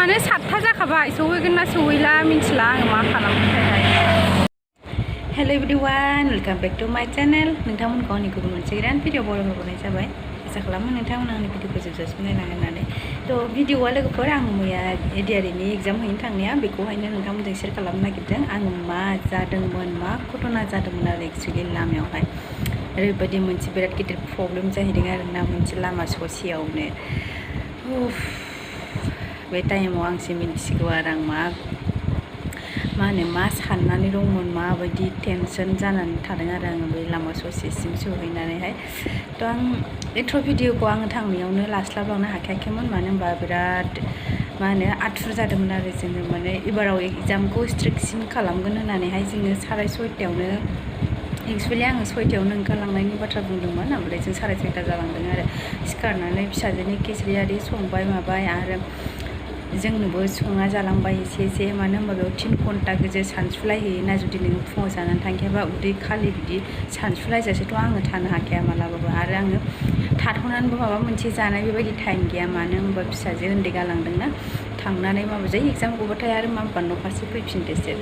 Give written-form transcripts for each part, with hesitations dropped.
टाइमानो 7टा जाखाबाय सहैगोन ना सहैला मिथिला आं मा खालामगोनथाय। Hello everyone, welcome back to my channel. नोंथांमोनखौ आंनि गुबुन मोनसे गोदान भिडिअ बरायहरनाय जाबाय। आसा खालामो नोंथांमोना आंनि भिडिअखौ जोबजासिम नायलांगोन होननानै। थ' भिडिअआ लोगोफोर, आं मैया एडिआरइनि एग्जाम हैनो थांनाया बेखौहायनो नोंथांमोनजों शेयार खालामनो नागिरदों। आं मा जादोंमोन, मा घटना जादोंमोन आरो एक्चुअलि लामायावहाय ओरैबायदि मोनसे बिराद गिदिर प्रब्लेम जाहैदों आरोना, मोनसे लामा ससेयावनो। बे टाइमाव आंसो मिन्थिगौ आरो आं मा साननानै दंमोन, माबायदि टेनसन जानानै थादों आरो आङो बे लामा ससेसिम सहैनानैहाय। थ' आं एथ' भिडिअखौ आङो थांनायावनो लास्लाबलांनो हाखायाखैमोन, मानो होनबा बिराद आथुर जादोंमोन आरो जोङो एबाराव एग्जामखौ स्ट्रिक्टसिन खालामगोन होननानैहाय जोङो 6:30आवनो एक्सुवेलि आङो 6टायावनो ओंखारलांनायनि बाथ्रा बुंदोंमोन, ओमफ्राय जों 6:30 जालांदों आरो सिखारनानै फिसाजोनि खिचरि आरि संबाय माबाय आरो जोंनोबो संना जालांबाय एसे मानो होनबा बेयाव 3 घन्टा गोजो सानसुलायहैयोना, जुदि नोङो फुङाव जानानै थांखायाबा उदै खालि बिदि सानसुलायजासेथ' आङो थानो हाखाया मालाबाबो। आरो आङो थाथ'नानैबो माबा मोनसे जानाय बेबायदि टाइम गैया, मानो होनबा फिसाजो उन्दै गालांदोंना, थांनानै माबा जायो एग्जाम गबाथाय आरो माबा न' फारसे फैफिनदोसो।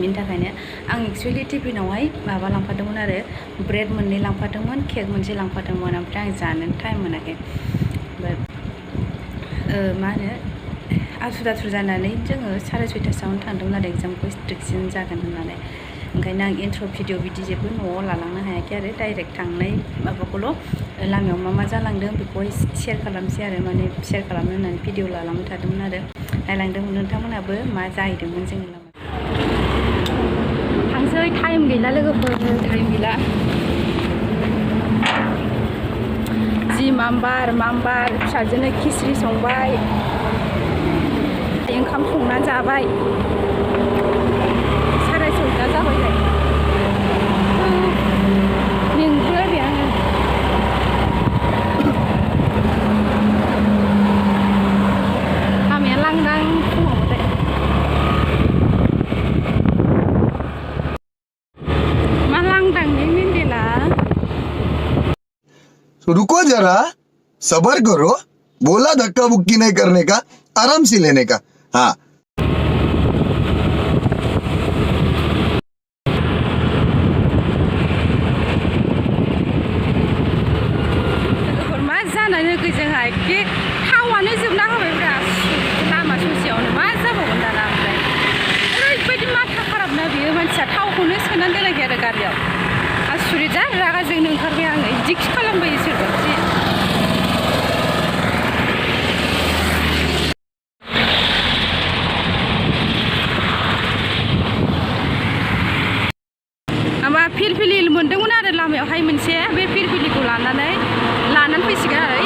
बिनि थाखायनो आं एक्सुवेलि टिफिनावहाय माबा लांफादोंमोन आरो ब्रेड 2 लांफादोंमोन, केक 1 लांफादोंमोन, ओमफ्राय आं जानोनो टाइम मोनाखै। आथुर जानानै जोङो 6:30आवनो थांदोंमोन आरो एग्जामखौ स्ट्रिक्टसिन जागोन होननानै। ओंखायनो आं इन्ट्र' भिडिअ बिदि जेबो न'आव लालांनो हायाखै आरो डाइरेक्ट थांनाय माबाखौल' लामायाव मा जालांदों बेखौहाय शेयार खालामसै आरो शेयार खालामनो होननानै भिडिअ लालांबाय थादोंमोन आरो नायलांदोंमोन नोंथांमोनाबो मा जाहैदोंमोन जोङो लामा थांसै। टाइम गैला लोगोफोर, टाइम गैला। जि मामबार फिसाजोनो खिचरि संबाय, ओंखाम संना जाबाय, 6:30 जाबाय। मेंगुलायबाय आङो। लामाया लांदां फुङावबाथाय। मा लांदां नों मेन्देला? रुको जरा, सबर करो, बोला धक्का बुक्की नहीं करने का, आराम से लेने का। हाँ, मा जानानै जोंहा एखे थावानो जोबना होबायब्रा लामा ससेयावनो। मा जाबावगोन दाना? ओमफ्राय ओरैबायदि माथा खाराबना बियो, मानसिया थावखौनो सोनानै दोनाखै आरो गारियाव। आसुरित जा रागा जोंनो ओंखारबाय आङो, बिदिखि खालामबायो सोरबाखि। माबा फिरफिलि मोनदोंमोन आरो लामायावहाय मोनसे, बे फिरफिलिखौ लानानै फैसिगोन आरो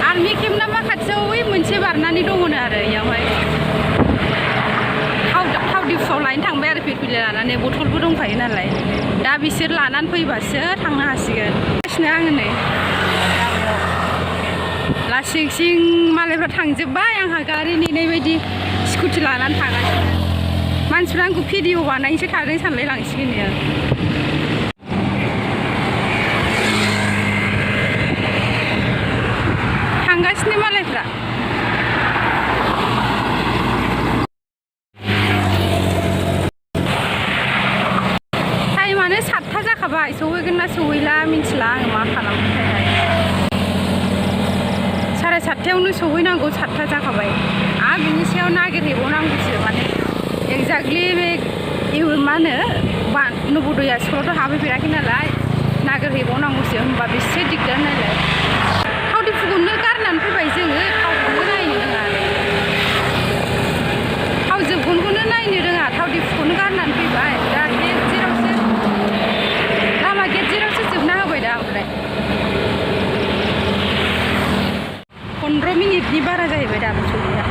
आर्मि केम्प ना मा खाथियाव बै मोनसे बारनानै दङनो आरो इयावहाय थाव दिफुआव लायनो थांबाय आरो फिरफिलि लानानै, बथलबो दंखायो नालाय। दा बिसोर लानानै फैबासो थांनो हासिगोन। आङो नै लासिं मालायफ्रा थांजोब्बाय, आंहा गारि नेनाय बायदि स्कुटि लानानै थागासिनो। मानसिफ्रा आंखौ भिडिअ बानायनोसो थादों सानलाय लांसिगोन बेयो। थांगासिनो मालायफ्रा। टाइमानो 7टा जाखाबाय, सहैगोन ना सहैला मिथिला आं मा खालामगोनथाय। 7:30आवनो सहैनांगौ, 7टा जाखाबाय। आरो बिनि सायाव नागिरहैबावनांगौसो, एक्जाक्टलि बे नवोदया स्कुलावथ' हाबहैफेराखै नालाय, नागिरहैबावनांगौसो। होमबा बेसे दिगदार नालाय। थाव दिफुखौनो गारनानै फैबाय जोङो, थावखौनो नायनो रोङा, थाव जोबगोनखौनो नायनो रोङा, थाव दिफुखौनो गारनानै फैबाय। दा लामा गेट जेरावसो जोबना होबाय दा। ओमफ्राय 15 मिनिटनि बारा जाहैबाय दाबो सौहैया।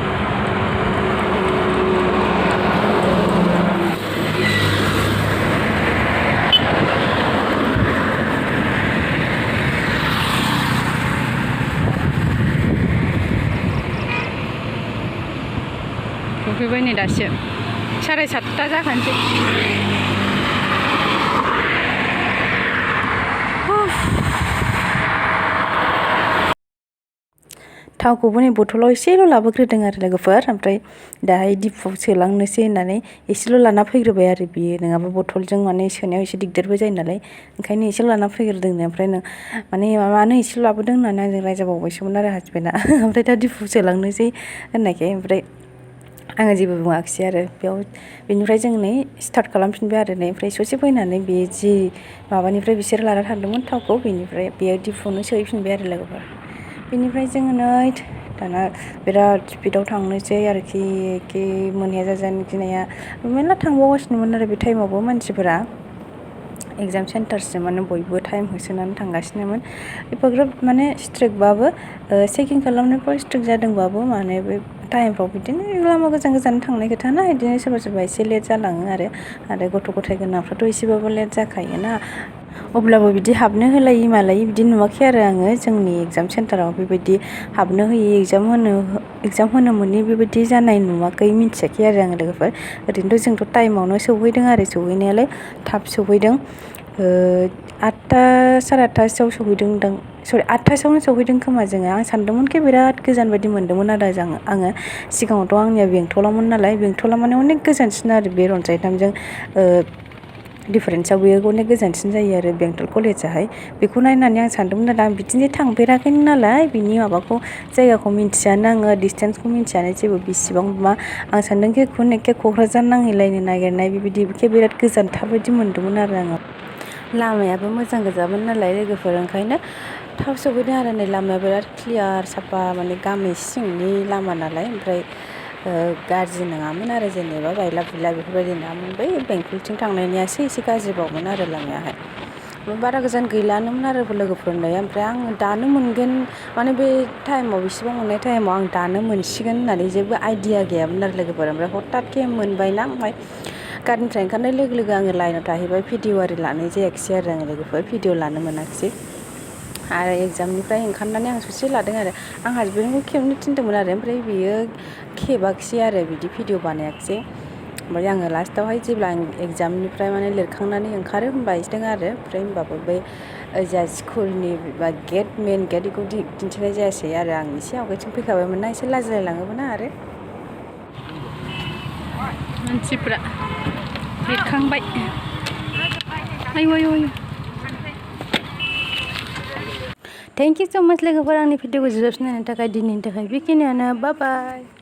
सफैबाय नै दासो, 7:30 जाखानोसै। थावखौबो नै बथलाव एसेल' लाबोग्रोदों आरो लोगोफोर ओमफ्राय दाहाय दिपुआव सोलांनोसै होननानै एसेल' लाना फैग्रोबाय आरो बियो नङाबा बथलजों माने सोनायाव एसे दिगदारबो जायो नालाय ओंखायनो एसेल' लाना फैग्रोदोंनो ओमफ्राय माने मानो एसेल' लाबोदों होननानै आंजों रायजाबावबायसोमोन आरो हासबेन्डआ ओमफ्राय दा दिपुआव सोलांनोसै होननायखाय ओमफ्राय आङो जेबो बुङाखिसै आरो बेनिफ्राय जों नै स्टार्ट खालामफिनबाय आरो नै ओमफ्राय ससे फैनानै बे जि माबानिफ्राय बिसोर लाना थांदोंमोन थावखौ बेनिफ्राय बेयो दिपुआवनो सोहैफिनबाय आरो लोगोफोर बेनिफ्राय जोङो नै दाना बिराद स्पिडआव थांनोसै आरोखि एखे मोनहैया जाजानो गिनाया मेरला थांबावगासिनोमोन आरो बे टाइमावबो मानसिफोरा एग्जाम सेन्टारसो माने बयबो टाइम होसोनानै थांगासिनोमोन एफाग्राब माने स्ट्रिक्टबाबो चेकिं खालामनायफ्राव स्ट्रिक्ट जादोंबाबो माने बे टाइमफ्राव बिदिनो लामा गोजान गोजान थांनाय खोथाना बिदिनो सोरबा सोरबा एसे लेट जालाङो आरो गथ' गथाय गोनांफ्राथ' एसेबाबो लेट जाखायोना अब्लाबो बिदि हाबनो होलायि मालायि बिदि नुवाखै आरो आङो जोंनि एग्जाम सेन्टाराव बेबायदि हाबनो होयि एग्जाम होनो मोनि बेबायदि जानाय नुवाखै मिन्थियाखै आरो आङो लोगोफोर ओरैनोथ' जोंथ' टाइमावनो सौहैदों आरो सौहैनायालाय थाब सौहैदों 8टा साराय 8टासोआव सौहैदोंदां सरि 8टासोआवनो सौहैदों खोमा जोङो आं सानदोंमोनखि बिराद गोजान बायदि मोनदोंमोन आरो आङो सिगाङावथ' आंनिया बेंटलावमोन नालाय बेंटला माने अनेक गोजानसिन आरो बे रनसायथामजों डिफारेन्सआव बेयो अनेक गोजानसिन जायो आरो बेंटल कलेजाहाय बेखौ नायनानै आं सानदोंमोन आरो आं बिदिनो थांफेराखैनो नालाय बिनि माबाखौ जायगाखौ मिन्थियानो आङो डिसटेन्सखौ मिन्थियानो जेबो बेसेबां मा आं सानदोंखि एखे क'क्राझार नांहैलायनो नागिरनाय बेबायदि बिराद गोजानथार बायदि मोन्दोंमोन आरो आङो लामायाबो मोजां गोजामोन नालाय लोगोफोर ओंखायनो थाब सौहैदों आरो नै लामाया बिराद क्लियार साफा माने गामि सिंनि लामा नालाय ओमफ्राय गाज्रि नङामोन आरो जेनेबा बायला बुयला बेफोरबायदि नङामोन बै बेंटलथिं थांनायनियासो एसे गाज्रिबावमोन आरो लामायाहाय बारा गोजान गैलानोमोन आरो लोगोफोरनो ओमफ्राय आं दानो मोनगोन माने बे टाइमाव बेसेबां मोननाय टाइमाव आं दानो मोनसिगोन होननानै जेबो आइडिया गैयामोन आरो लोगोफोर ओमफ्राय हथातखे मोनबायना ओमफ्राय गारिनिफ्राय ओंखारनाय लोगो लोगो आङो लाइनाव थाहैबाय भिडिअ आरि लानाय जायाखिसै आरो आङो लोगोफोर भिडिअ लानो मोनाखिसै आरो एग्जामनिफ्राय ओंखारनानै आं ससे लादों आरो आं हासबेन्डखौ खेबनो थिनदोंमोन आरो ओमफ्राय बियो खेबाखिसै आरो बिदि भिडिअ बानायाखिसै ओमफ्राय आङो लास्टावहाय जेब्ला आं एग्जामनिफ्राय माने लिरखांनानै ओंखारो होनबा इसदों आरो ओमफ्राय होनबाबो बै जा स्कुलनि बा मेन गेट बेखौ दिन्थिनाय जायासै आरो आं एसे आवगायथिं फैखाबायमोन ना एसे लाजिलायलाङोबोना आरो मानसिफ्रा लिरखांबाय आयु थेंक इउ स' माच लोगोफोर आंनि भिडिअखौ जोबजासिम नायनायनि थाखाय दिनैनि थाखाय बेखिनियानो बाय बाय